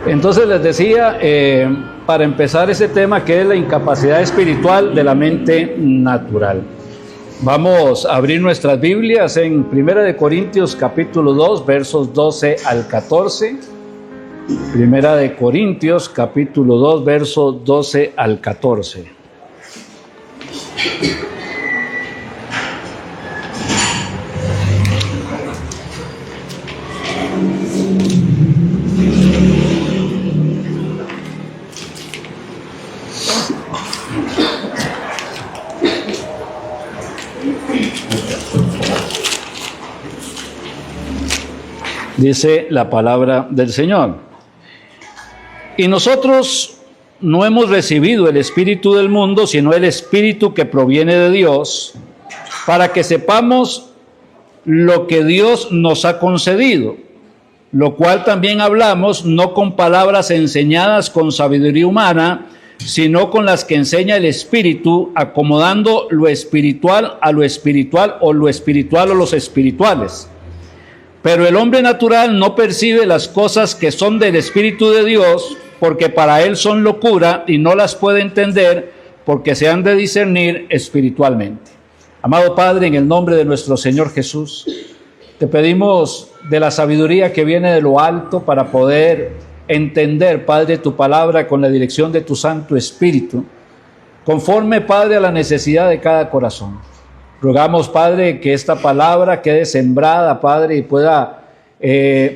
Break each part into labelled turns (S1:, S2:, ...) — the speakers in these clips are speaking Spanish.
S1: Entonces les decía, para empezar ese tema que es la incapacidad espiritual de la mente natural. Vamos a abrir nuestras Biblias en 1 Corintios capítulo 2, versos 12 al 14. 1 Corintios capítulo 2, versos 12 al 14. Dice la palabra del Señor. Y nosotros no hemos recibido el espíritu del mundo, sino el espíritu que proviene de Dios, para que sepamos lo que Dios nos ha concedido, lo cual también hablamos, no con palabras enseñadas con sabiduría humana, sino con las que enseña el Espíritu, acomodando lo espiritual a lo espiritual, o lo espiritual a los espirituales. Pero el hombre natural no percibe las cosas que son del Espíritu de Dios, porque para él son locura y no las puede entender, porque se han de discernir espiritualmente. Amado Padre, en el nombre de nuestro Señor Jesús, te pedimos de la sabiduría que viene de lo alto para poder entender, Padre, tu palabra con la dirección de tu Santo Espíritu, conforme, Padre, a la necesidad de cada corazón. Rogamos, Padre, que esta palabra quede sembrada, Padre, y pueda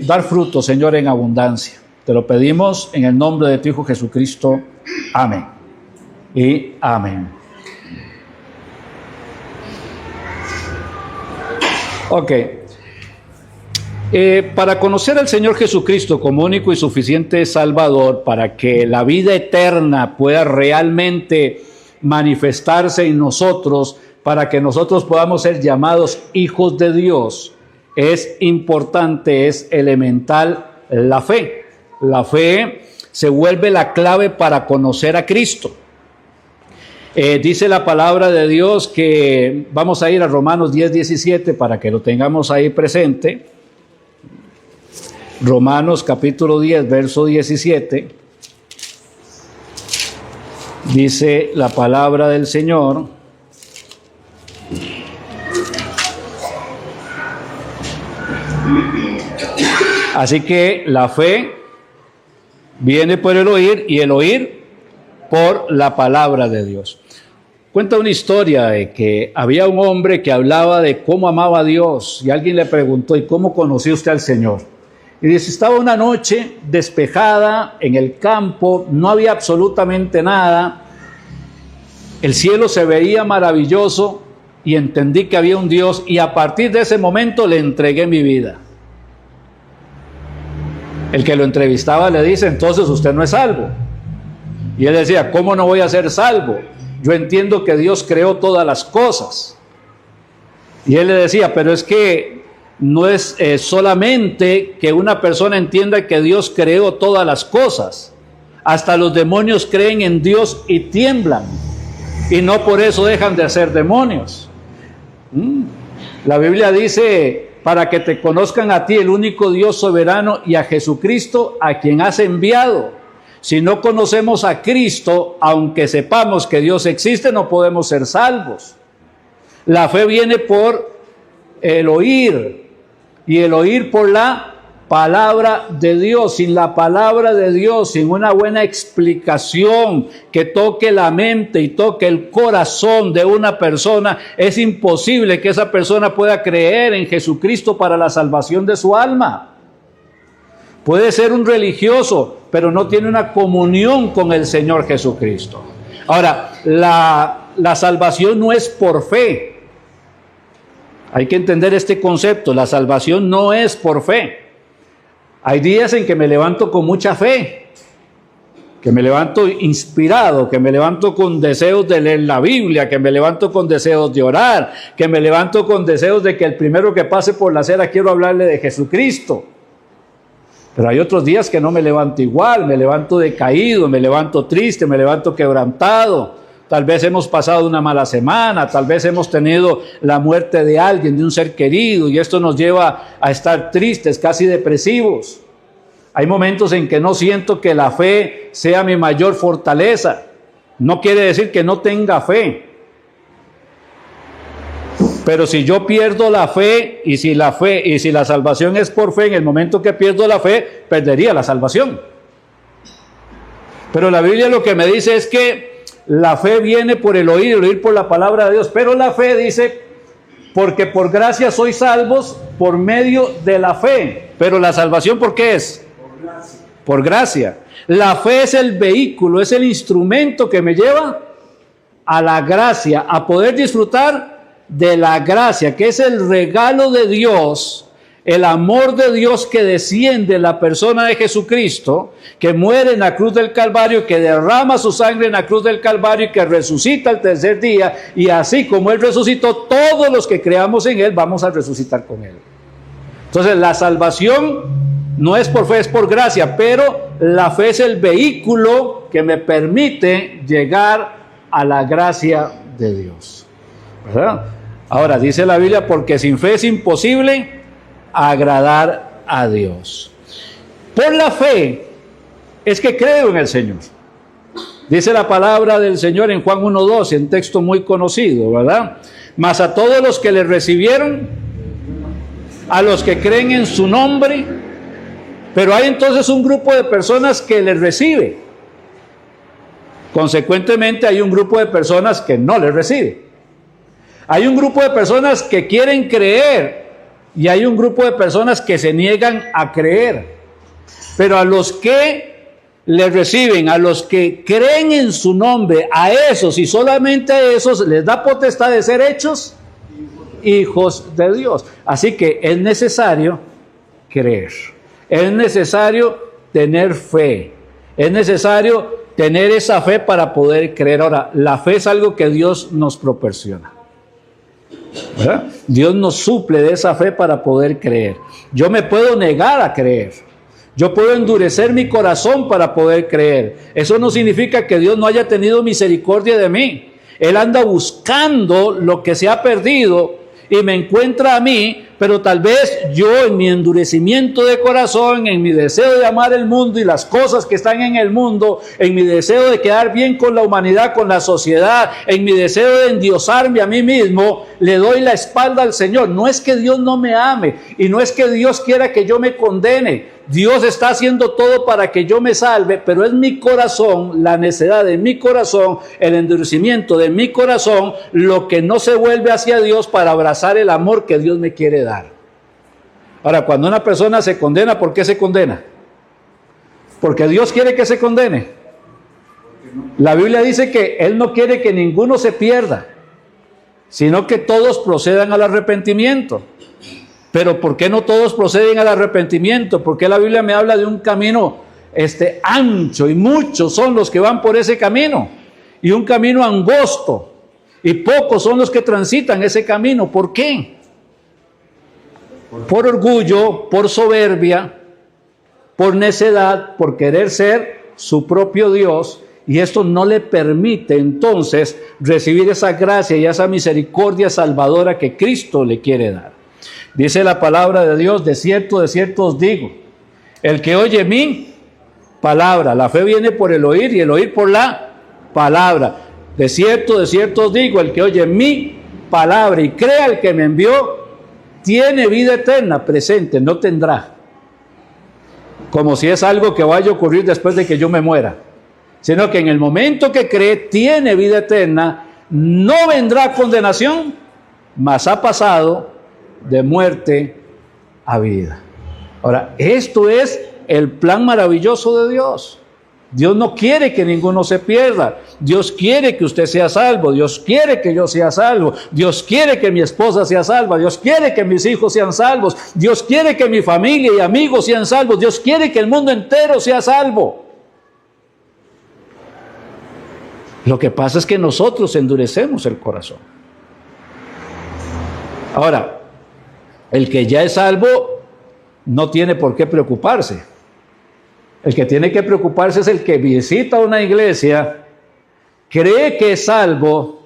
S1: dar fruto, Señor, en abundancia. Te lo pedimos en el nombre de tu Hijo Jesucristo. Amén. Y amén. Ok. Para conocer al Señor Jesucristo como único y suficiente Salvador, para que la vida eterna pueda realmente manifestarse en nosotros, para que nosotros podamos ser llamados hijos de Dios, es importante, es elemental la fe. La fe se vuelve la clave para conocer a Cristo. Dice la palabra de Dios que, vamos a ir a Romanos 10, 17 para que lo tengamos ahí presente. Romanos capítulo 10, verso 17. Dice la palabra del Señor: así que la fe viene por el oír, y el oír por la palabra de Dios. Cuenta una historia de que había un hombre que hablaba de cómo amaba a Dios, y alguien le preguntó: ¿y cómo conoció usted al Señor? Y dice: estaba una noche despejada en el campo, no había absolutamente nada, el cielo se veía maravilloso, y entendí que había un Dios, y a partir de ese momento le entregué mi vida. El que lo entrevistaba le dice: entonces usted no es salvo. Y él decía: ¿cómo no voy a ser salvo? Yo entiendo que Dios creó todas las cosas. Y él le decía: pero es que no es solamente que una persona entienda que Dios creó todas las cosas. Hasta los demonios creen en Dios y tiemblan, y no por eso dejan de ser demonios. La Biblia dice: para que te conozcan a ti, el único Dios soberano, y a Jesucristo, a quien has enviado. Si no conocemos a Cristo, aunque sepamos que Dios existe, no podemos ser salvos. La fe viene por el oír, y el oír por la palabra de Dios. Sin la palabra de Dios, sin una buena explicación que toque la mente y toque el corazón de una persona, es imposible que esa persona pueda creer en Jesucristo para la salvación de su alma. Puede ser un religioso, pero no tiene una comunión con el Señor Jesucristo. Ahora, la salvación no es por fe. Hay que entender este concepto. La salvación no es por fe. Hay días en que me levanto con mucha fe, que me levanto inspirado, que me levanto con deseos de leer la Biblia, que me levanto con deseos de orar, que me levanto con deseos de que el primero que pase por la acera quiero hablarle de Jesucristo. Pero hay otros días que no me levanto igual, me levanto decaído, me levanto triste, me levanto quebrantado. Tal vez hemos pasado una mala semana, tal vez hemos tenido la muerte de alguien, de un ser querido, y esto nos lleva a estar tristes, casi depresivos. Hay momentos en que no siento que la fe sea mi mayor fortaleza. No quiere decir que no tenga fe. Pero si yo pierdo la fe y si la salvación es por fe, en el momento que pierdo la fe, perdería la salvación. Pero la Biblia lo que me dice es que la fe viene por el oír por la palabra de Dios. Pero la fe dice, porque por gracia sois salvos por medio de la fe. Pero la salvación, ¿por qué es? Por gracia. Por gracia. La fe es el vehículo, es el instrumento que me lleva a la gracia, a poder disfrutar de la gracia, que es el regalo de Dios, el amor de Dios que desciende en la persona de Jesucristo, que muere en la cruz del Calvario, que derrama su sangre en la cruz del Calvario y que resucita al tercer día, y así como Él resucitó, todos los que creamos en Él vamos a resucitar con Él. Entonces la salvación no es por fe, es por gracia, pero la fe es el vehículo que me permite llegar a la gracia de Dios, ¿verdad? Ahora dice la Biblia, porque sin fe es imposible agradar a Dios. Por la fe es que creo en el Señor. Dice la palabra del Señor en Juan 1:12, un texto muy conocido, ¿verdad? Mas a todos los que le recibieron, a los que creen en su nombre. Pero hay entonces un grupo de personas que le recibe. Consecuentemente hay un grupo de personas que no le recibe. Hay un grupo de personas que quieren creer y hay un grupo de personas que se niegan a creer. Pero a los que le reciben, a los que creen en su nombre, a esos y solamente a esos les da potestad de ser hechos hijos de Dios. Así que es necesario creer. Es necesario tener fe. Es necesario tener esa fe para poder creer. Ahora, la fe es algo que Dios nos proporciona, ¿verdad? Dios nos suple de esa fe para poder creer. Yo me puedo negar a creer. Yo puedo endurecer mi corazón para poder creer. Eso no significa que Dios no haya tenido misericordia de mí. Él anda buscando lo que se ha perdido y me encuentra a mí, pero tal vez yo en mi endurecimiento de corazón, en mi deseo de amar el mundo y las cosas que están en el mundo, en mi deseo de quedar bien con la humanidad, con la sociedad, en mi deseo de endiosarme a mí mismo, le doy la espalda al Señor. No es que Dios no me ame y no es que Dios quiera que yo me condene. Dios está haciendo todo para que yo me salve, pero es mi corazón, la necedad de mi corazón, el endurecimiento de mi corazón, lo que no se vuelve hacia Dios para abrazar el amor que Dios me quiere dar. Ahora, cuando una persona se condena, ¿por qué se condena? Porque Dios quiere que se condene. La Biblia dice que Él no quiere que ninguno se pierda, sino que todos procedan al arrepentimiento. Pero ¿por qué no todos proceden al arrepentimiento? Porque la Biblia me habla de un camino ancho y muchos son los que van por ese camino y un camino angosto y pocos son los que transitan ese camino. ¿Por qué? Por orgullo, por soberbia, por necedad, por querer ser su propio Dios, y esto no le permite entonces recibir esa gracia y esa misericordia salvadora que Cristo le quiere dar. Dice la palabra de Dios, de cierto os digo, el que oye mi palabra, la fe viene por el oír y el oír por la palabra. De cierto os digo, el que oye mi palabra y crea al que me envió, tiene vida eterna, presente, no tendrá. Como si es algo que vaya a ocurrir después de que yo me muera, sino que en el momento que cree, tiene vida eterna, no vendrá condenación, mas ha pasado de muerte a vida. Ahora, esto es el plan maravilloso de Dios. Dios no quiere que ninguno se pierda. Dios quiere que usted sea salvo. Dios quiere que yo sea salvo. Dios quiere que mi esposa sea salva. Dios quiere que mis hijos sean salvos. Dios quiere que mi familia y amigos sean salvos. Dios quiere que el mundo entero sea salvo. Lo que pasa es que nosotros endurecemos el corazón. Ahora, el que ya es salvo no tiene por qué preocuparse. El que tiene que preocuparse es el que visita una iglesia, cree que es salvo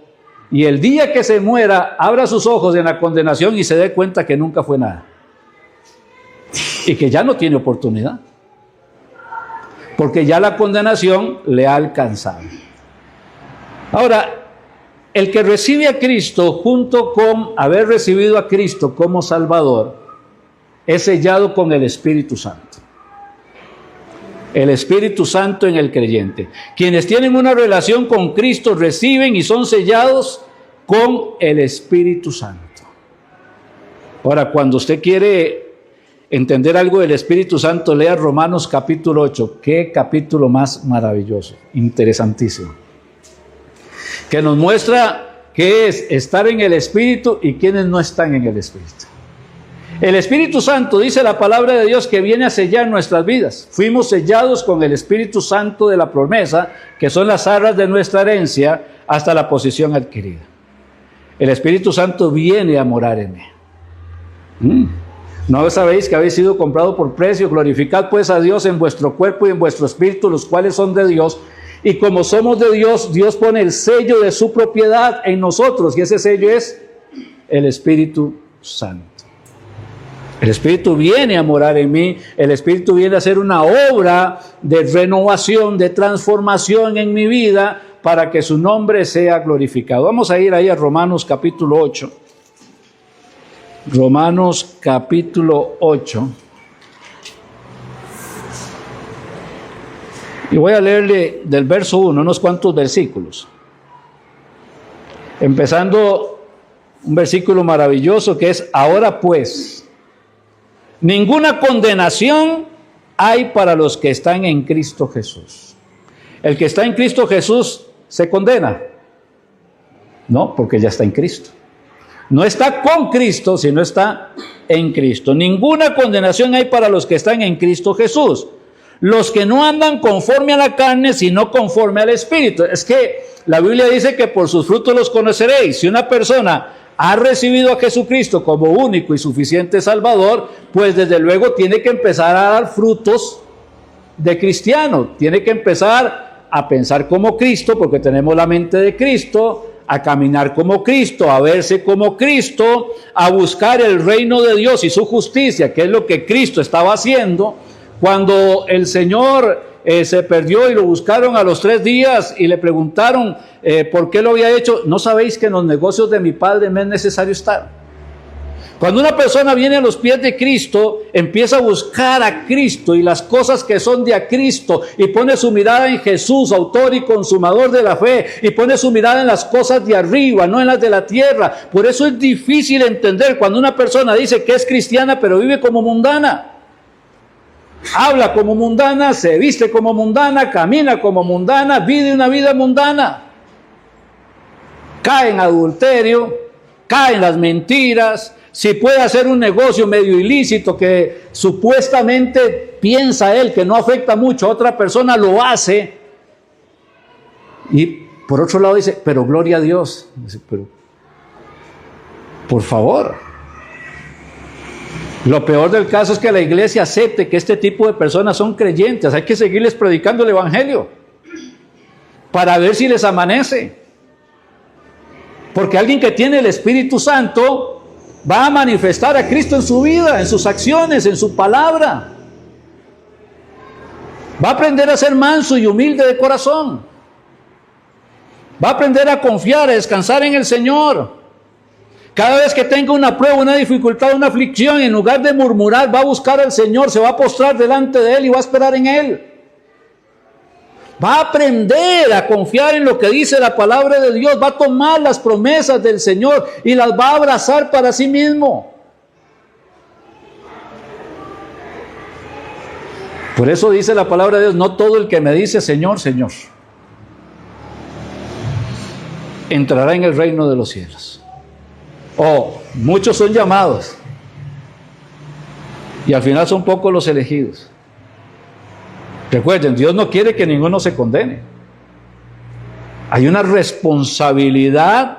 S1: y el día que se muera abra sus ojos en la condenación y se dé cuenta que nunca fue nada y que ya no tiene oportunidad. porque ya la condenación le ha alcanzado. Ahora, el que recibe a Cristo junto con haber recibido a Cristo como Salvador es sellado con el Espíritu Santo. El Espíritu Santo en el creyente. Quienes tienen una relación con Cristo reciben y son sellados con el Espíritu Santo. Ahora, cuando usted quiere entender algo del Espíritu Santo, lea Romanos capítulo 8. Qué capítulo más maravilloso, interesantísimo. Que nos muestra qué es estar en el Espíritu y quienes no están en el Espíritu. El Espíritu Santo, dice la palabra de Dios, que viene a sellar nuestras vidas. Fuimos sellados con el Espíritu Santo de la promesa, que son las arras de nuestra herencia, hasta la posición adquirida. El Espíritu Santo viene a morar en mí. ¿No sabéis que habéis sido comprado por precio? Glorificad pues a Dios en vuestro cuerpo y en vuestro espíritu, los cuales son de Dios. Y como somos de Dios, Dios pone el sello de su propiedad en nosotros. Y ese sello es el Espíritu Santo. El Espíritu viene a morar en mí. El Espíritu viene a hacer una obra de renovación, de transformación en mi vida para que su nombre sea glorificado. Vamos a ir ahí a Romanos capítulo 8. Romanos capítulo 8. Y voy a leerle del verso 1 unos cuantos versículos. Empezando un versículo maravilloso que es: ahora pues, ninguna condenación hay para los que están en Cristo Jesús. El que está en Cristo Jesús se condena. No, porque ya está en Cristo. No está con Cristo, sino está en Cristo. Ninguna condenación hay para los que están en Cristo Jesús. Los que no andan conforme a la carne, sino conforme al Espíritu. Es que la Biblia dice que por sus frutos los conoceréis. Si una persona ha recibido a Jesucristo como único y suficiente Salvador, pues desde luego tiene que empezar a dar frutos de cristiano. Tiene que empezar a pensar como Cristo, porque tenemos la mente de Cristo, a caminar como Cristo, a verse como Cristo, a buscar el reino de Dios y su justicia, que es lo que Cristo estaba haciendo. Cuando el Señor se perdió y lo buscaron a los 3 días y le preguntaron por qué lo había hecho, ¿no sabéis que en los negocios de mi Padre me es necesario estar? Cuando una persona viene a los pies de Cristo, empieza a buscar a Cristo y las cosas que son de a Cristo, y pone su mirada en Jesús, autor y consumador de la fe, y pone su mirada en las cosas de arriba, no en las de la tierra. Por eso es difícil entender cuando una persona dice que es cristiana pero vive como mundana. Habla como mundana, se viste como mundana, camina como mundana, vive una vida mundana. Cae en adulterio, cae en las mentiras. Si puede hacer un negocio medio ilícito que supuestamente piensa él que no afecta mucho a otra persona, lo hace. Y por otro lado dice, pero gloria a Dios. Dice, pero, por favor. Lo peor del caso es que la iglesia acepte que este tipo de personas son creyentes. Hay que seguirles predicando el evangelio para ver si les amanece. Porque alguien que tiene el Espíritu Santo va a manifestar a Cristo en su vida, en sus acciones, en su palabra. Va a aprender a ser manso y humilde de corazón. Va a aprender a confiar, a descansar en el Señor. Cada vez que tenga una prueba, una dificultad, una aflicción, en lugar de murmurar, va a buscar al Señor, se va a postrar delante de Él y va a esperar en Él. Va a aprender a confiar en lo que dice la palabra de Dios, va a tomar las promesas del Señor y las va a abrazar para sí mismo. Por eso dice la palabra de Dios, no todo el que me dice Señor, Señor, entrará en el reino de los cielos. Muchos son llamados y al final son pocos los elegidos. Recuerden, Dios no quiere que ninguno se condene. Hay una responsabilidad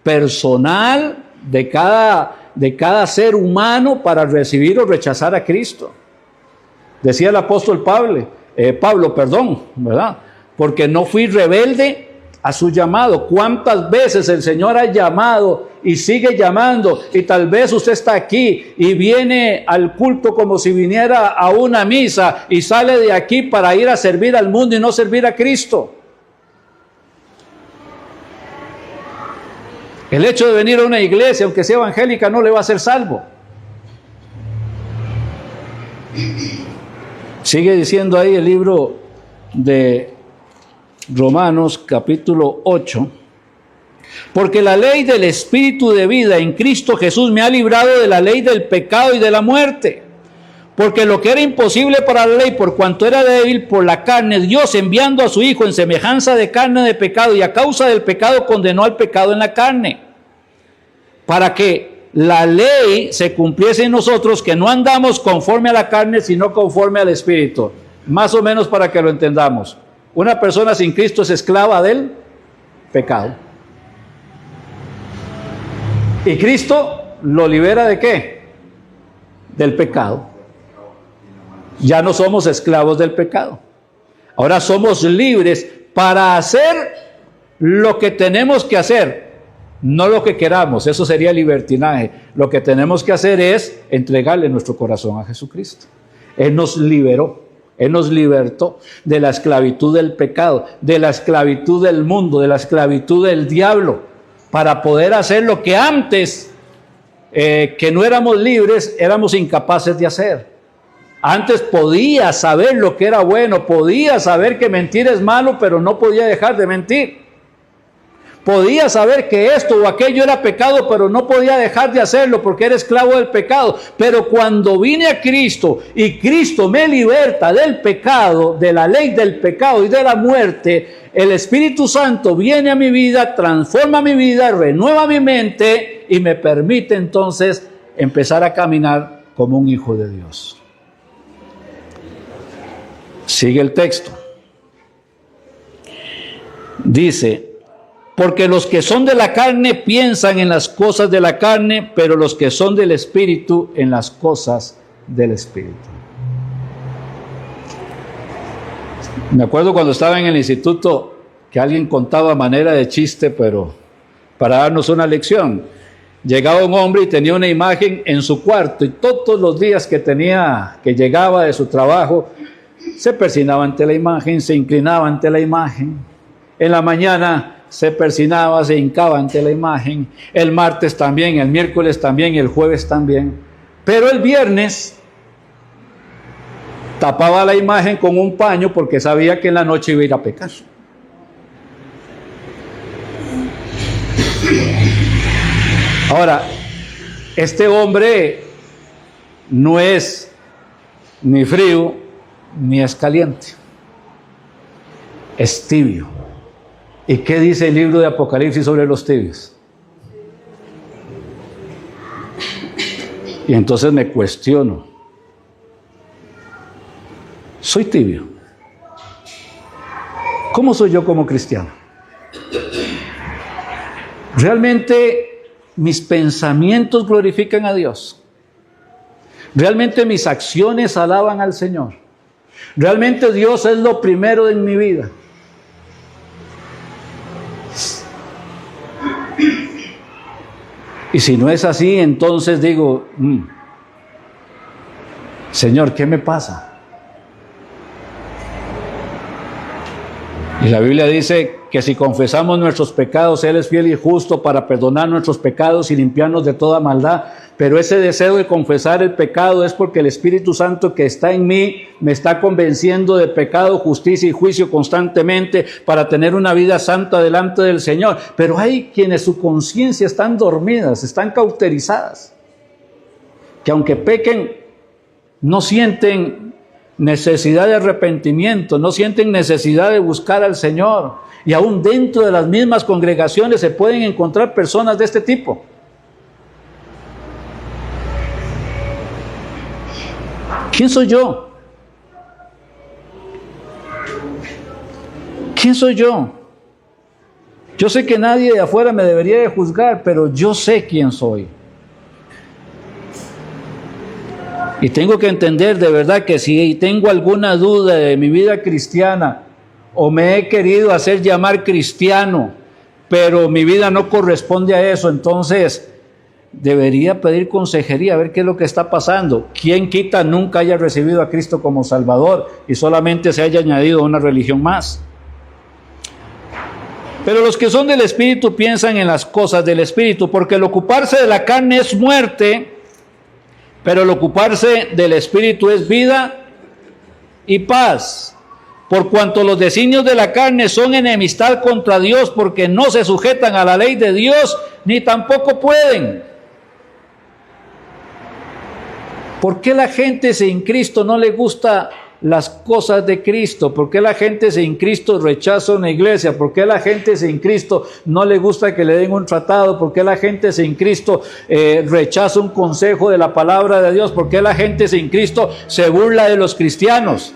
S1: personal de cada ser humano para recibir o rechazar a Cristo. Decía el apóstol Pablo, ¿verdad? Porque no fui rebelde a su llamado. ¿Cuántas veces el Señor ha llamado y sigue llamando? Y tal vez usted está aquí y viene al culto como si viniera a una misa y sale de aquí para ir a servir al mundo y no servir a Cristo. El hecho de venir a una iglesia, aunque sea evangélica, no le va a hacer salvo. Sigue diciendo ahí el libro de Romanos capítulo 8, porque la ley del Espíritu de vida en Cristo Jesús me ha librado de la ley del pecado y de la muerte. Porque lo que era imposible para la ley, por cuanto era débil por la carne, Dios enviando a su Hijo en semejanza de carne de pecado, y a causa del pecado condenó al pecado en la carne, para que la ley se cumpliese en nosotros, que no andamos conforme a la carne, sino conforme al Espíritu. Más o menos para que lo entendamos. Una persona sin Cristo es esclava del pecado. ¿Y Cristo lo libera de qué? Del pecado. Ya no somos esclavos del pecado. Ahora somos libres para hacer lo que tenemos que hacer, no lo que queramos. Eso sería libertinaje. Lo que tenemos que hacer es entregarle nuestro corazón a Jesucristo. Él nos liberó. Él nos libertó de la esclavitud del pecado, de la esclavitud del mundo, de la esclavitud del diablo, para poder hacer lo que antes, que no éramos libres, éramos incapaces de hacer. Antes podía saber lo que era bueno, podía saber que mentir es malo, pero no podía dejar de mentir. Podía saber que esto o aquello era pecado, pero no podía dejar de hacerlo porque era esclavo del pecado. Pero cuando vine a Cristo y Cristo me liberta del pecado, de la ley del pecado y de la muerte, el Espíritu Santo viene a mi vida, transforma mi vida, renueva mi mente y me permite entonces empezar a caminar como un hijo de Dios. Sigue el texto. Dice: porque los que son de la carne piensan en las cosas de la carne, pero los que son del Espíritu en las cosas del Espíritu. Me acuerdo cuando estaba en el instituto que alguien contaba a manera de chiste, pero para darnos una lección. Llegaba un hombre y tenía una imagen en su cuarto, y todos los días que llegaba de su trabajo, se persinaba ante la imagen, se inclinaba ante la imagen. En la mañana se persinaba, se hincaba ante la imagen, el martes también, el miércoles también, el jueves también. Pero el viernes tapaba la imagen con un paño porque sabía que en la noche iba a ir a pecar. Ahora, este hombre no es ni frío ni es caliente, es tibio. ¿Y qué dice el libro de Apocalipsis sobre los tibios? Y entonces me cuestiono, ¿soy tibio? ¿Cómo soy yo como cristiano? ¿Realmente mis pensamientos glorifican a Dios? ¿Realmente mis acciones alaban al Señor? ¿Realmente Dios es lo primero en mi vida? Y si no es así, entonces digo, Señor, ¿qué me pasa? Y la Biblia dice que si confesamos nuestros pecados, Él es fiel y justo para perdonar nuestros pecados y limpiarnos de toda maldad. Pero ese deseo de confesar el pecado es porque el Espíritu Santo que está en mí me está convenciendo de pecado, justicia y juicio constantemente para tener una vida santa delante del Señor. Pero hay quienes su conciencia están dormidas, están cauterizadas, que aunque pequen, no sienten necesidad de arrepentimiento, no sienten necesidad de buscar al Señor. Y aún dentro de las mismas congregaciones se pueden encontrar personas de este tipo. ¿Quién soy yo? ¿Quién soy yo? Yo sé que nadie de afuera me debería de juzgar, pero yo sé quién soy. Y tengo que entender de verdad que si tengo alguna duda de mi vida cristiana, o me he querido hacer llamar cristiano, pero mi vida no corresponde a eso, entonces debería pedir consejería, a ver qué es lo que está pasando. ¿Quién quita nunca haya recibido a Cristo como Salvador y solamente se haya añadido una religión más? Pero los que son del Espíritu piensan en las cosas del Espíritu, porque el ocuparse de la carne es muerte, pero el ocuparse del Espíritu es vida y paz. Por cuanto los designios de la carne son enemistad contra Dios, porque no se sujetan a la ley de Dios, ni tampoco pueden. ¿Por qué la gente sin Cristo no le gusta las cosas de Cristo? ¿Por qué la gente sin Cristo rechaza una iglesia? ¿Por qué la gente sin Cristo no le gusta que le den un tratado? ¿Por qué la gente sin Cristo rechaza un consejo de la palabra de Dios? ¿Por qué la gente sin Cristo se burla de los cristianos?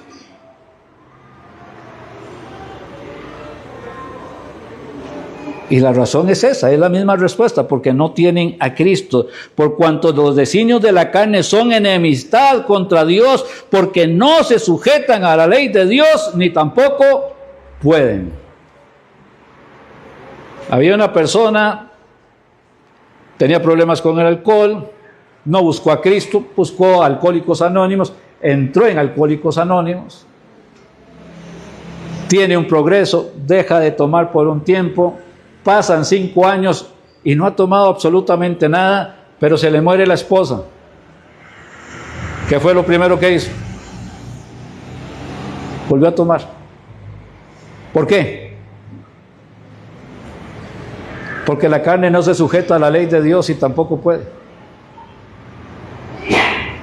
S1: Y la razón es esa, es la misma respuesta, porque no tienen a Cristo. Por cuanto los designios de la carne son enemistad contra Dios, porque no se sujetan a la ley de Dios, ni tampoco pueden. Había una persona, tenía problemas con el alcohol, no buscó a Cristo, buscó a Alcohólicos Anónimos, entró en Alcohólicos Anónimos, tiene un progreso, deja de tomar por un tiempo, pasan 5 años y no ha tomado absolutamente nada, pero se le muere la esposa. ¿Qué fue lo primero que hizo? Volvió a tomar. ¿Por qué? Porque la carne no se sujeta a la ley de Dios y tampoco puede.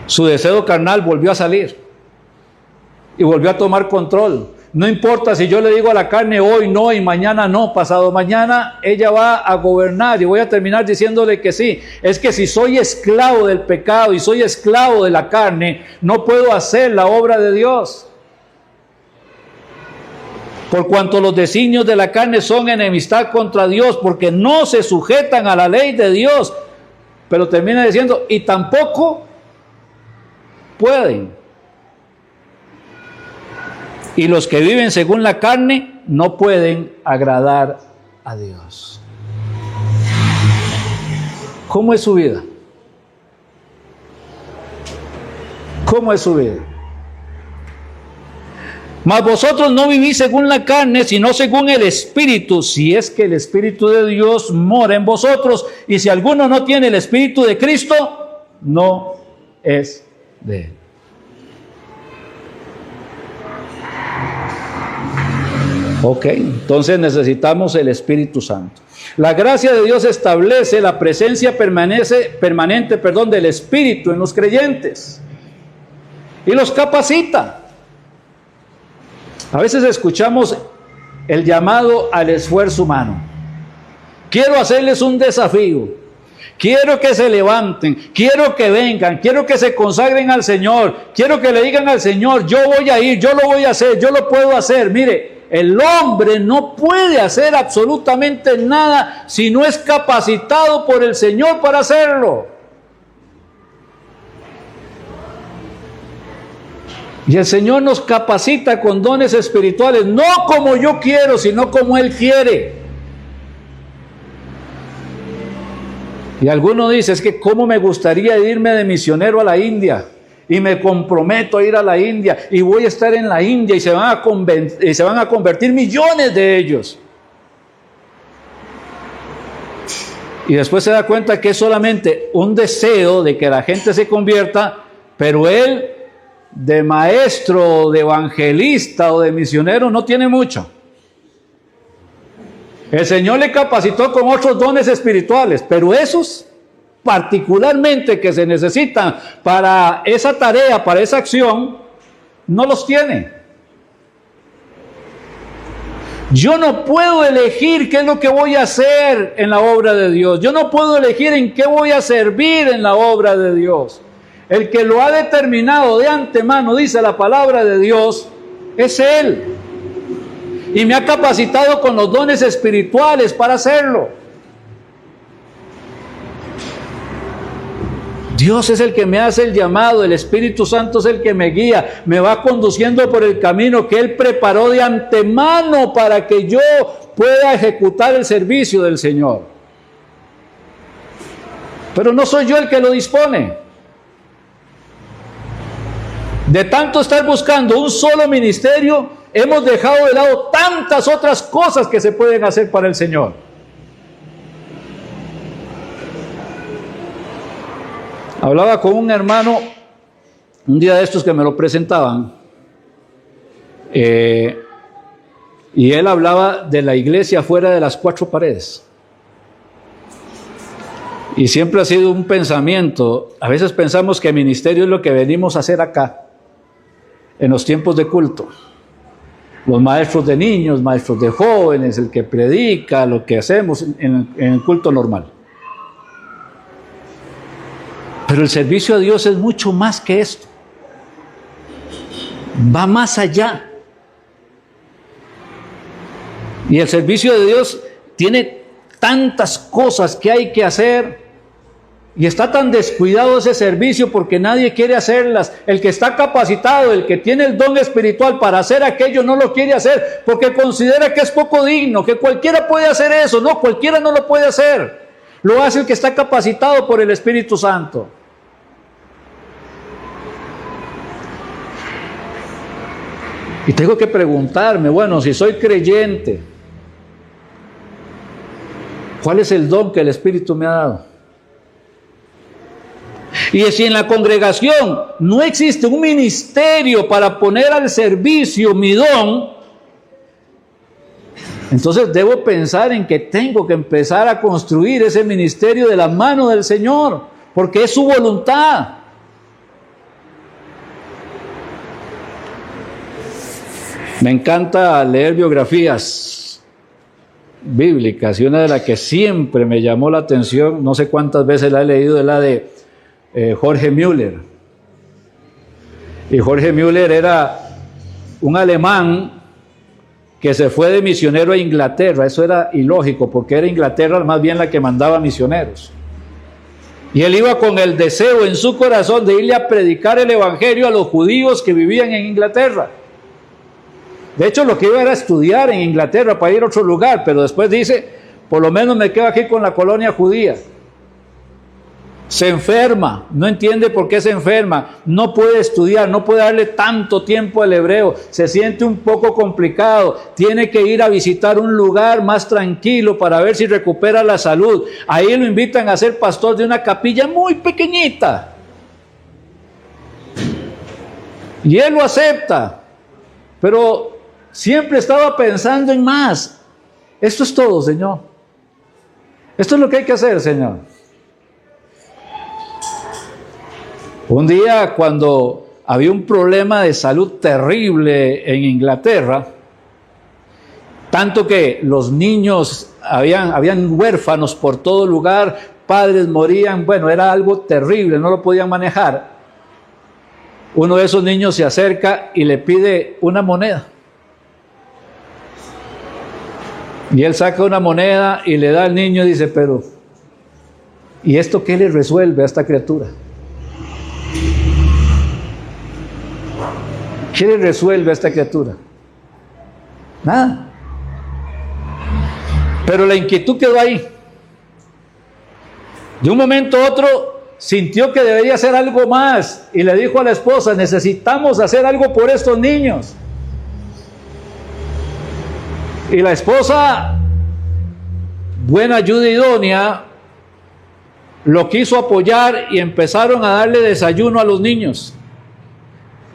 S1: Su deseo carnal volvió a salir y volvió a tomar control. No importa si yo le digo a la carne hoy no y mañana no, pasado mañana ella va a gobernar, y voy a terminar diciéndole que sí. Es que si soy esclavo del pecado y soy esclavo de la carne, no puedo hacer la obra de Dios. Por cuanto los designios de la carne son enemistad contra Dios, porque no se sujetan a la ley de Dios. Pero termina diciendo, y tampoco pueden. Y los que viven según la carne no pueden agradar a Dios. ¿Cómo es su vida? ¿Cómo es su vida? Mas vosotros no vivís según la carne, sino según el Espíritu, si es que el Espíritu de Dios mora en vosotros. Y si alguno no tiene el Espíritu de Cristo, no es de él. Ok, entonces necesitamos el Espíritu Santo. La gracia de Dios establece la presencia permanente del Espíritu en los creyentes y los capacita. A veces escuchamos el llamado al esfuerzo humano. Quiero hacerles un desafío. Quiero que se levanten, quiero que vengan, quiero que se consagren al Señor, quiero que le digan al Señor, yo voy a ir, yo lo voy a hacer, yo lo puedo hacer. Mire, el hombre no puede hacer absolutamente nada si no es capacitado por el Señor para hacerlo. Y el Señor nos capacita con dones espirituales, no como yo quiero, sino como Él quiere. Y alguno dice, es que cómo me gustaría irme de misionero a la India, y me comprometo a ir a la India, y voy a estar en la India, y se van a convertir millones de ellos. Y después se da cuenta que es solamente un deseo de que la gente se convierta, pero él, de maestro, de evangelista o de misionero, no tiene mucho. El Señor le capacitó con otros dones espirituales, pero esos particularmente que se necesitan para esa tarea, para esa acción, no los tiene. Yo no puedo elegir qué es lo que voy a hacer en la obra de Dios. Yo no puedo elegir en qué voy a servir en la obra de Dios. El que lo ha determinado de antemano, dice la palabra de Dios, es Él. Y me ha capacitado con los dones espirituales para hacerlo. Dios es el que me hace el llamado, el Espíritu Santo es el que me guía, me va conduciendo por el camino que Él preparó de antemano para que yo pueda ejecutar el servicio del Señor. Pero no soy yo el que lo dispone. De tanto estar buscando un solo ministerio, hemos dejado de lado tantas otras cosas que se pueden hacer para el Señor. Hablaba con un hermano un día de estos que me lo presentaban, y él hablaba de la iglesia fuera de las cuatro paredes. Y siempre ha sido un pensamiento, a veces pensamos que el ministerio es lo que venimos a hacer acá, en los tiempos de culto. Los maestros de niños, maestros de jóvenes, el que predica, lo que hacemos en el culto normal. Pero el servicio a Dios es mucho más que esto. Va más allá. Y el servicio de Dios tiene tantas cosas que hay que hacer. Y está tan descuidado ese servicio porque nadie quiere hacerlas. El que está capacitado, el que tiene el don espiritual para hacer aquello, no lo quiere hacer porque considera que es poco digno, que cualquiera puede hacer eso. No, cualquiera no lo puede hacer. Lo hace el que está capacitado por el Espíritu Santo. Y tengo que preguntarme, bueno, si soy creyente, ¿cuál es el don que el Espíritu me ha dado? Y si en la congregación no existe un ministerio para poner al servicio mi don, entonces debo pensar en que tengo que empezar a construir ese ministerio de la mano del Señor, porque es su voluntad. Me encanta leer biografías bíblicas, y una de las que siempre me llamó la atención, no sé cuántas veces la he leído, es la de Jorge Müller. Y Jorge Müller era un alemán que se fue de misionero a Inglaterra. Eso era ilógico, porque era Inglaterra más bien la que mandaba misioneros. Y él iba con el deseo en su corazón de irle a predicar el evangelio a los judíos que vivían en Inglaterra. De hecho, lo que iba era estudiar en Inglaterra para ir a otro lugar, pero después dice, por lo menos me quedo aquí con la colonia judía. Se enferma, no entiende por qué se enferma, no puede estudiar, no puede darle tanto tiempo al hebreo, se siente un poco complicado, tiene que ir a visitar un lugar más tranquilo para ver si recupera la salud. Ahí lo invitan a ser pastor de una capilla muy pequeñita. Y él lo acepta, pero siempre estaba pensando en más. Esto es todo, Señor. Esto es lo que hay que hacer, Señor. Un día, cuando había un problema de salud terrible en Inglaterra, tanto que los niños, habían huérfanos por todo lugar, padres morían, bueno, era algo terrible, no lo podían manejar. Uno de esos niños se acerca y le pide una moneda. Y él saca una moneda y le da al niño y dice, pero, ¿y esto qué le resuelve a esta criatura? ¿Qué le resuelve a esta criatura? Nada. Pero la inquietud quedó ahí. De un momento a otro sintió que debería hacer algo más y le dijo a la esposa, necesitamos hacer algo por estos niños. Y la esposa, buena ayuda idónea, lo quiso apoyar y empezaron a darle desayuno a los niños.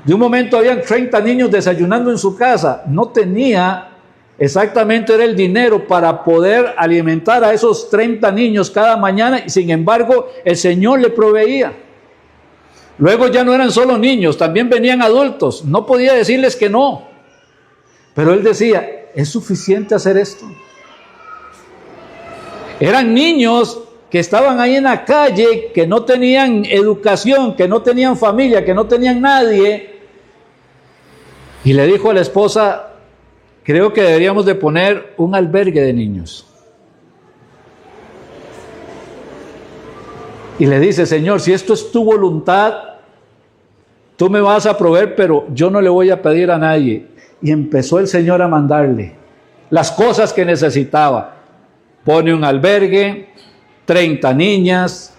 S1: De un momento habían 30 niños desayunando en su casa. No tenía exactamente era el dinero para poder alimentar a esos 30 niños cada mañana, y sin embargo el Señor le proveía. Luego ya no eran solo niños, también venían adultos. No podía decirles que no, pero él decía, ¿es suficiente hacer esto? Eran niños que estaban ahí en la calle, que no tenían educación, que no tenían familia, que no tenían nadie. Y le dijo a la esposa, creo que deberíamos de poner un albergue de niños. Y le dice: Señor, si esto es tu voluntad, tú me vas a proveer, pero yo no le voy a pedir a nadie. Y empezó el Señor a mandarle las cosas que necesitaba. Pone un albergue, 30 niñas,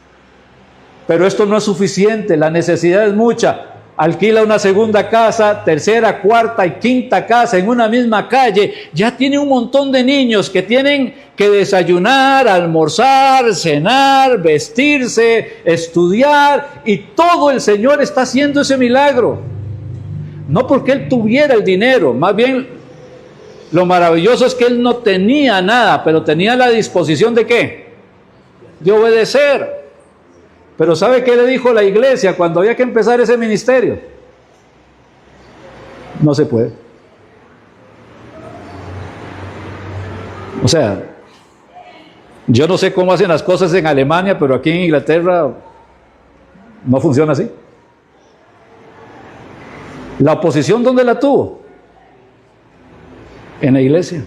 S1: pero esto no es suficiente, la necesidad es mucha. Alquila una segunda casa, tercera, cuarta y quinta casa en una misma calle. Ya tiene un montón de niños que tienen que desayunar, almorzar, cenar, vestirse, estudiar, y todo el Señor está haciendo ese milagro. No porque Él tuviera el dinero, más bien lo maravilloso es que Él no tenía nada, pero tenía la disposición ¿de qué? De obedecer. Pero ¿sabe qué le dijo la iglesia cuando había que empezar ese ministerio? No se puede. O sea, yo no sé cómo hacen las cosas en Alemania, pero aquí en Inglaterra no funciona así. ¿La oposición dónde la tuvo? En la iglesia.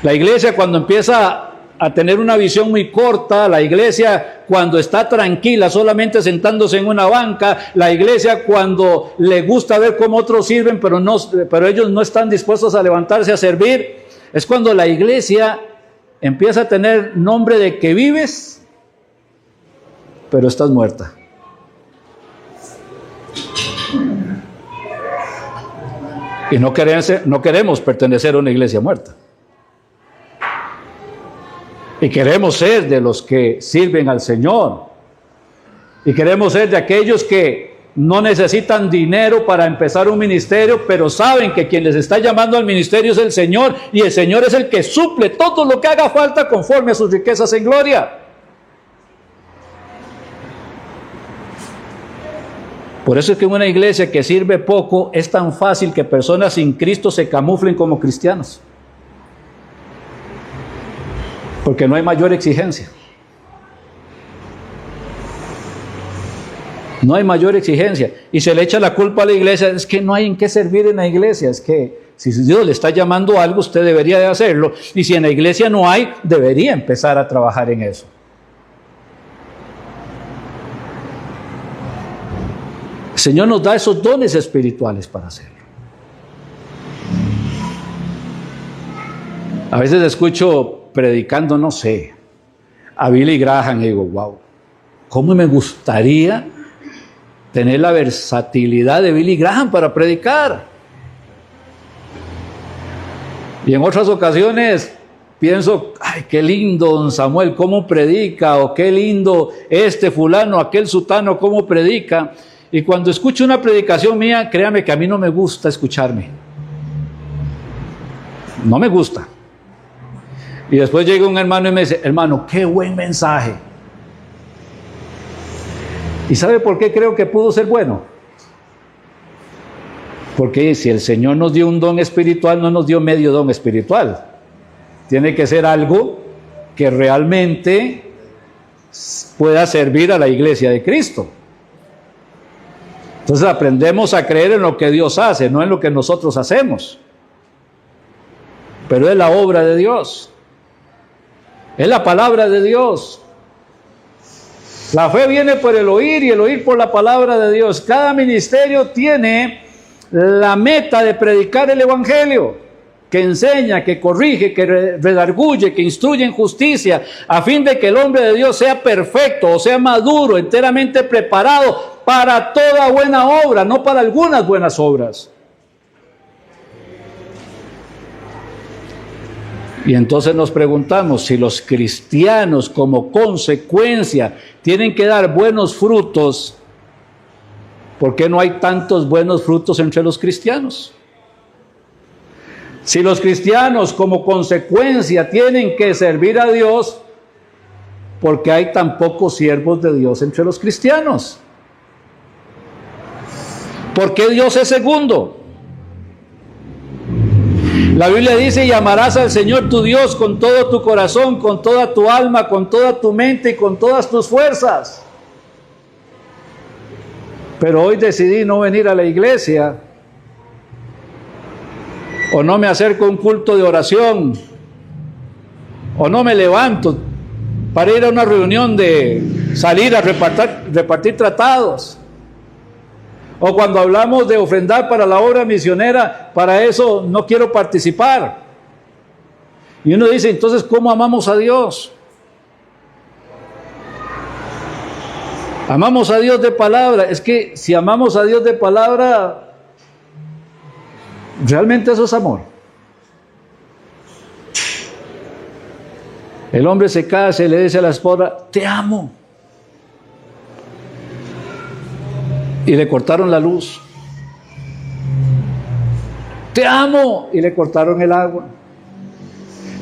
S1: La iglesia, cuando empieza a tener una visión muy corta, la iglesia cuando está tranquila solamente sentándose en una banca, la iglesia cuando le gusta ver cómo otros sirven pero ellos no están dispuestos a levantarse a servir, es cuando la iglesia empieza a tener nombre de que vives pero estás muerta. Y no queremos pertenecer a una iglesia muerta. Y queremos ser de los que sirven al Señor. Y queremos ser de aquellos que no necesitan dinero para empezar un ministerio, pero saben que quien les está llamando al ministerio es el Señor, y el Señor es el que suple todo lo que haga falta conforme a sus riquezas en gloria. Por eso es que en una iglesia que sirve poco es tan fácil que personas sin Cristo se camuflen como cristianos. Porque no hay mayor exigencia. No hay mayor exigencia. Y se le echa la culpa a la iglesia. Es que no hay en qué servir en la iglesia. Es que si Dios le está llamando a algo, usted debería de hacerlo. Y si en la iglesia no hay, debería empezar a trabajar en eso. El Señor nos da esos dones espirituales para hacerlo. A veces escucho predicando, no sé, a Billy Graham y digo: wow, ¿cómo me gustaría tener la versatilidad de Billy Graham para predicar? Y en otras ocasiones pienso: ay, qué lindo don Samuel, cómo predica, o qué lindo este fulano, aquel sutano, cómo predica. Y cuando escucho una predicación mía, créame que a mí no me gusta escucharme. No me gusta. Y después llega un hermano y me dice: hermano, qué buen mensaje. ¿Y sabe por qué creo que pudo ser bueno? Porque si el Señor nos dio un don espiritual, no nos dio medio don espiritual. Tiene que ser algo que realmente pueda servir a la iglesia de Cristo. Entonces aprendemos a creer en lo que Dios hace, no en lo que nosotros hacemos. Pero es la obra de Dios. Es la palabra de Dios. La fe viene por el oír y el oír por la palabra de Dios. Cada ministerio tiene la meta de predicar el evangelio, que enseña, que corrige, que redarguye, que instruye en justicia, a fin de que el hombre de Dios sea perfecto, o sea maduro, enteramente preparado para toda buena obra, no para algunas buenas obras. Y entonces nos preguntamos, si los cristianos como consecuencia tienen que dar buenos frutos, ¿por qué no hay tantos buenos frutos entre los cristianos? Si los cristianos como consecuencia tienen que servir a Dios, ¿por qué hay tan pocos siervos de Dios entre los cristianos? ¿Por qué Dios es segundo? La Biblia dice: y amarás al Señor tu Dios con todo tu corazón, con toda tu alma, con toda tu mente y con todas tus fuerzas. Pero hoy decidí no venir a la iglesia, o no me acerco a un culto de oración, o no me levanto para ir a una reunión de salir a repartir tratados. O cuando hablamos de ofrendar para la obra misionera, para eso no quiero participar. Y uno dice, entonces, ¿cómo amamos a Dios? Amamos a Dios de palabra. Es que si amamos a Dios de palabra, realmente eso es amor. El hombre se casa y le dice a la esposa, te amo. Y le cortaron la luz. Te amo. Y le cortaron el agua.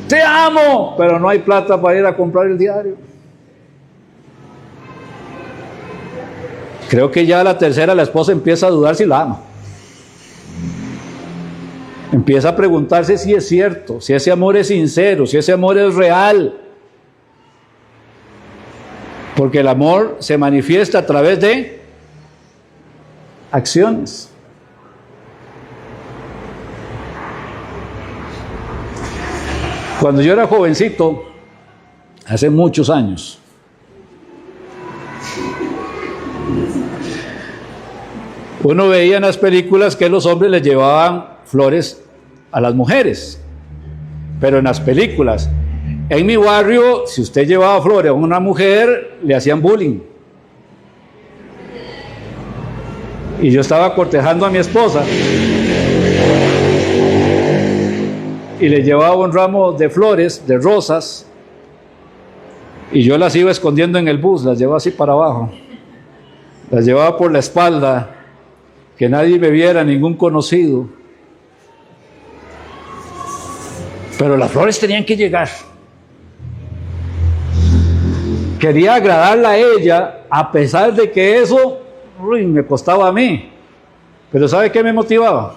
S1: Te amo. Pero no hay plata para ir a comprar el diario. Creo que ya a la tercera la esposa empieza a dudar si la ama. Empieza a preguntarse si es cierto, si ese amor es sincero, si ese amor es real. Porque el amor se manifiesta a través de acciones. Cuando yo era jovencito, hace muchos años, uno veía en las películas que los hombres les llevaban flores a las mujeres, pero en las películas. En mi barrio, si usted llevaba flores a una mujer, le hacían bullying. Y yo estaba cortejando a mi esposa y le llevaba un ramo de flores, de rosas, y yo las iba escondiendo en el bus, las llevaba así para abajo, las llevaba por la espalda, que nadie me viera, ningún conocido. Pero las flores tenían que llegar. Quería agradarla a ella, a pesar de que eso me costaba a mí. Pero ¿sabe qué me motivaba?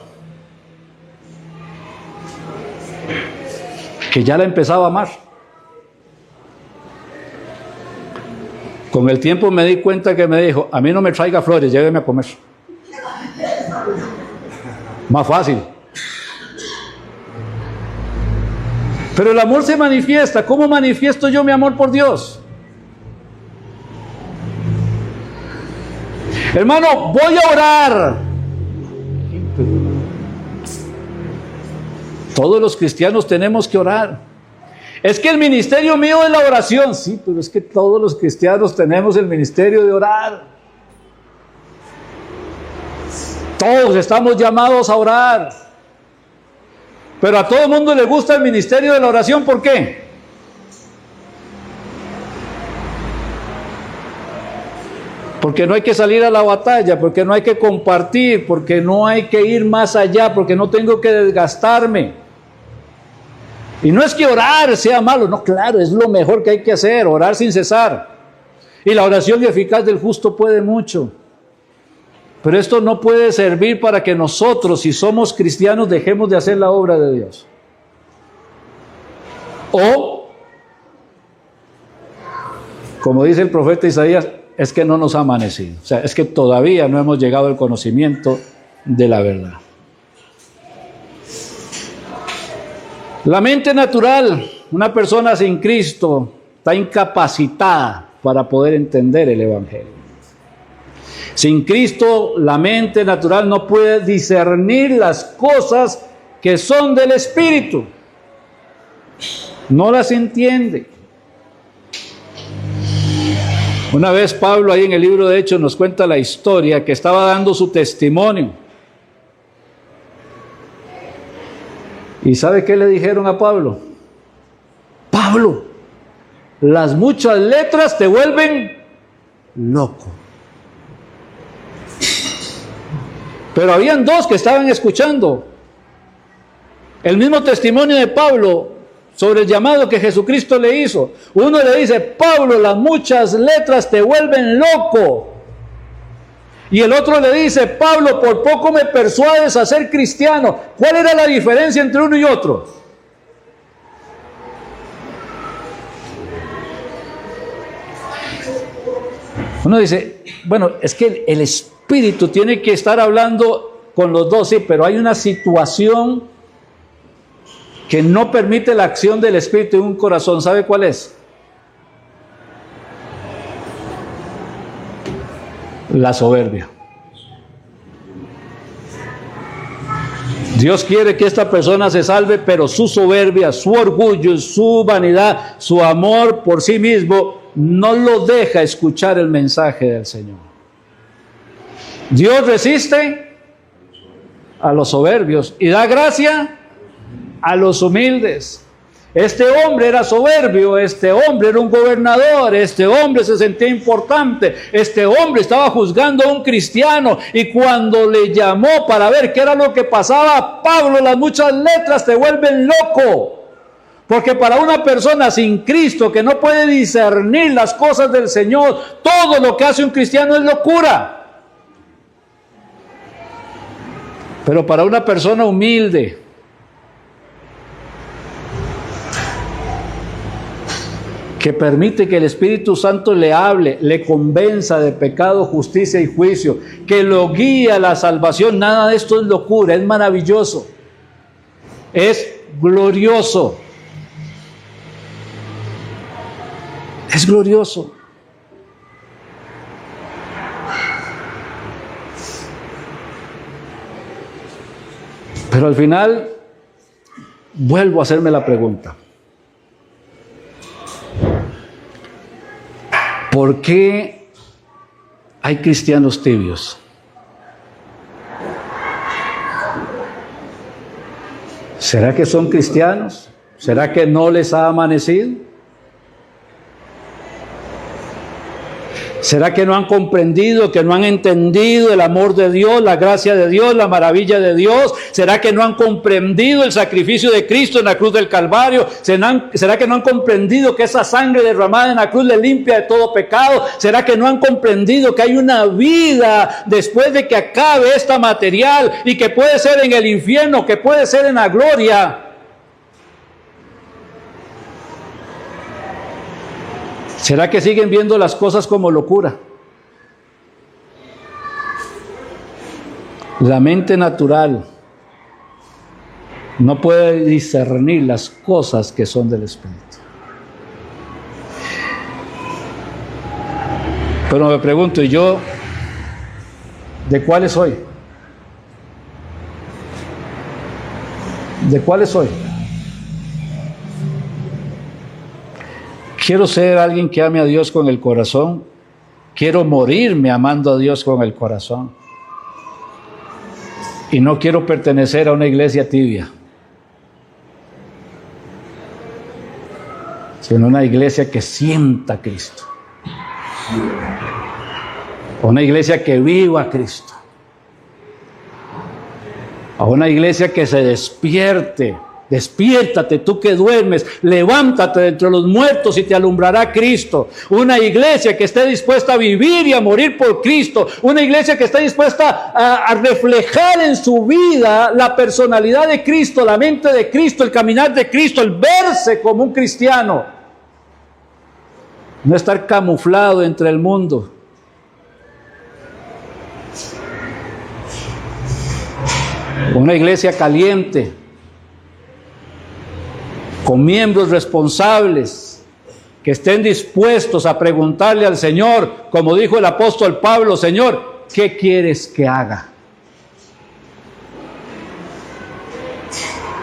S1: Que ya la empezaba a amar. Con el tiempo me di cuenta que me dijo, a mí no me traiga flores, lléveme a comer. Más fácil. Pero el amor se manifiesta. ¿Cómo manifiesto yo mi amor por Dios? Hermano, voy a orar. Todos los cristianos tenemos que orar. Es que el ministerio mío es la oración. Sí, pero es que todos los cristianos tenemos el ministerio de orar. Todos estamos llamados a orar. Pero a todo el mundo le gusta el ministerio de la oración. ¿Por qué? Porque no hay que salir a la batalla, porque no hay que compartir, porque no hay que ir más allá, porque no tengo que desgastarme. Y no es que orar sea malo, no, claro, es lo mejor que hay que hacer, orar sin cesar. Y la oración eficaz del justo puede mucho. Pero esto no puede servir para que nosotros, si somos cristianos, dejemos de hacer la obra de Dios. O, como dice el profeta Isaías, es que no nos ha amanecido. O sea, es que todavía no hemos llegado al conocimiento de la verdad. La mente natural, una persona sin Cristo, está incapacitada para poder entender el Evangelio. Sin Cristo, la mente natural no puede discernir las cosas que son del Espíritu. No las entiende. Una vez Pablo, ahí en el libro de Hechos, nos cuenta la historia que estaba dando su testimonio. ¿Y sabe qué le dijeron a Pablo? Pablo, las muchas letras te vuelven loco. Pero habían dos que estaban escuchando el mismo testimonio de Pablo sobre el llamado que Jesucristo le hizo. Uno le dice, Pablo, las muchas letras te vuelven loco. Y el otro le dice, Pablo, por poco me persuades a ser cristiano. ¿Cuál era la diferencia entre uno y otro? Uno dice, bueno, es que el Espíritu tiene que estar hablando con los dos, sí, pero hay una situación que no permite la acción del Espíritu en un corazón. ¿Sabe cuál es? La soberbia. Dios quiere que esta persona se salve, pero su soberbia, su orgullo, su vanidad, su amor por sí mismo no lo deja escuchar el mensaje del Señor. Dios resiste a los soberbios y da gracia a los humildes. Este hombre era soberbio, este hombre era un gobernador, este hombre se sentía importante, este hombre estaba juzgando a un cristiano, y cuando le llamó para ver qué era lo que pasaba, Pablo, las muchas letras te vuelven loco. Porque para una persona sin Cristo, que no puede discernir las cosas del Señor, todo lo que hace un cristiano es locura. Pero para una persona humilde, que permite que el Espíritu Santo le hable, le convenza de pecado, justicia y juicio, que lo guíe a la salvación, nada de esto es locura, es maravilloso, es glorioso. Es glorioso. Pero al final, vuelvo a hacerme la pregunta. ¿Por qué hay cristianos tibios? ¿Será que son cristianos? ¿Será que no les ha amanecido? ¿Será que no han comprendido, que no han entendido el amor de Dios, la gracia de Dios, la maravilla de Dios? ¿Será que no han comprendido el sacrificio de Cristo en la cruz del Calvario? ¿Será que no han comprendido que esa sangre derramada en la cruz le limpia de todo pecado? ¿Será que no han comprendido que hay una vida después de que acabe esta material, y que puede ser en el infierno, que puede ser en la gloria? ¿Será que siguen viendo las cosas como locura? La mente natural no puede discernir las cosas que son del Espíritu. Pero me pregunto, ¿y yo de cuáles soy? ¿De cuáles soy? Quiero ser alguien que ame a Dios con el corazón. Quiero morirme amando a Dios con el corazón. Y no quiero pertenecer a una iglesia tibia, sino una iglesia que sienta a Cristo. Una iglesia que viva a Cristo. A una iglesia que se despierte. Despiértate, tú que duermes, levántate de entre los muertos y te alumbrará Cristo. Una iglesia que esté dispuesta a vivir y a morir por Cristo. Una iglesia que esté dispuesta a reflejar en su vida la personalidad de Cristo, la mente de Cristo, el caminar de Cristo, el verse como un cristiano. No estar camuflado entre el mundo. Una iglesia caliente, con miembros responsables, que estén dispuestos a preguntarle al Señor, como dijo el apóstol Pablo: Señor, ¿qué quieres que haga?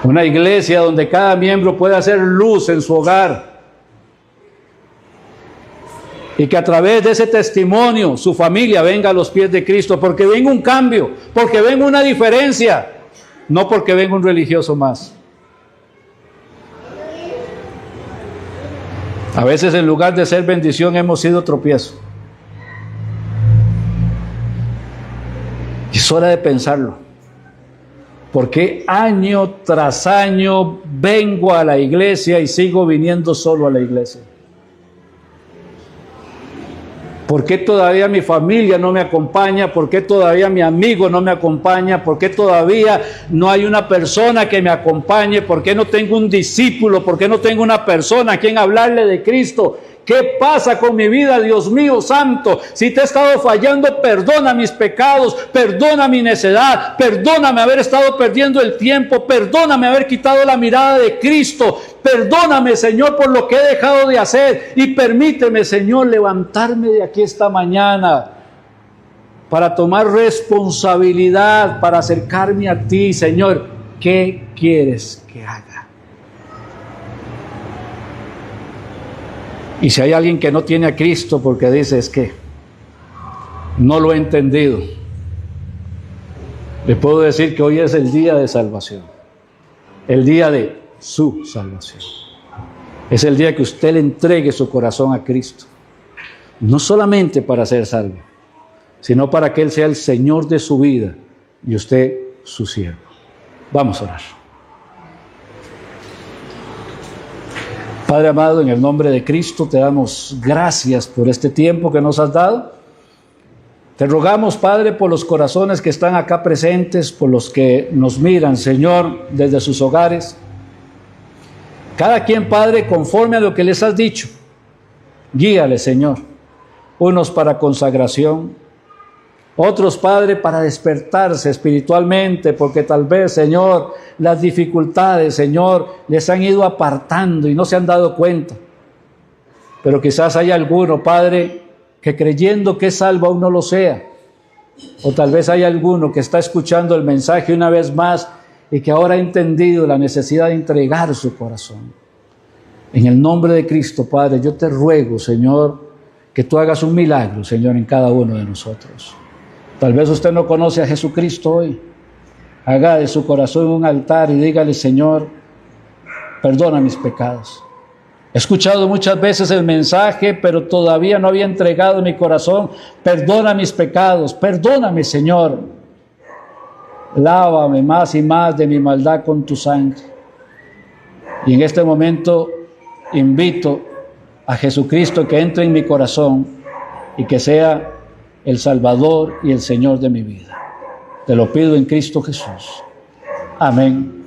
S1: Una iglesia donde cada miembro pueda hacer luz en su hogar, y que a través de ese testimonio su familia venga a los pies de Cristo, porque venga un cambio, porque venga una diferencia, no porque venga un religioso más. A veces, en lugar de ser bendición, hemos sido tropiezo. Es hora de pensarlo. ¿Por qué año tras año vengo a la iglesia y sigo viniendo solo a la iglesia? ¿Por qué todavía mi familia no me acompaña? ¿Por qué todavía mi amigo no me acompaña? ¿Por qué todavía no hay una persona que me acompañe? ¿Por qué no tengo un discípulo? ¿Por qué no tengo una persona a quien hablarle de Cristo? ¿Qué pasa con mi vida, Dios mío santo? Si te he estado fallando, perdona mis pecados, perdona mi necedad, perdóname haber estado perdiendo el tiempo, perdóname haber quitado la mirada de Cristo, perdóname, Señor, por lo que he dejado de hacer, y permíteme, Señor, levantarme de aquí esta mañana para tomar responsabilidad, para acercarme a ti, Señor. ¿Qué quieres que haga? Y si hay alguien que no tiene a Cristo porque dice, es que no lo he entendido, le puedo decir que hoy es el día de salvación, el día de su salvación. Es el día que usted le entregue su corazón a Cristo, no solamente para ser salvo, sino para que Él sea el Señor de su vida y usted su siervo. Vamos a orar. Padre amado, en el nombre de Cristo te damos gracias por este tiempo que nos has dado. Te rogamos, Padre, por los corazones que están acá presentes, por los que nos miran, Señor, desde sus hogares. Cada quien, Padre, conforme a lo que les has dicho, guíale, Señor. Unos para consagración, otros, Padre, para despertarse espiritualmente, porque tal vez, Señor, las dificultades, Señor, les han ido apartando y no se han dado cuenta. Pero quizás hay alguno, Padre, que creyendo que es salvo aún no lo sea. O tal vez hay alguno que está escuchando el mensaje una vez más y que ahora ha entendido la necesidad de entregar su corazón. En el nombre de Cristo, Padre, yo te ruego, Señor, que tú hagas un milagro, Señor, en cada uno de nosotros. Tal vez usted no conoce a Jesucristo hoy. Haga de su corazón un altar y dígale, Señor, perdona mis pecados. He escuchado muchas veces el mensaje, pero todavía no había entregado mi corazón. Perdona mis pecados, perdóname, Señor. Lávame más y más de mi maldad con tu sangre. Y en este momento invito a Jesucristo que entre en mi corazón y que sea el Salvador y el Señor de mi vida. Te lo pido en Cristo Jesús. Amén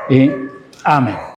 S1: y amén.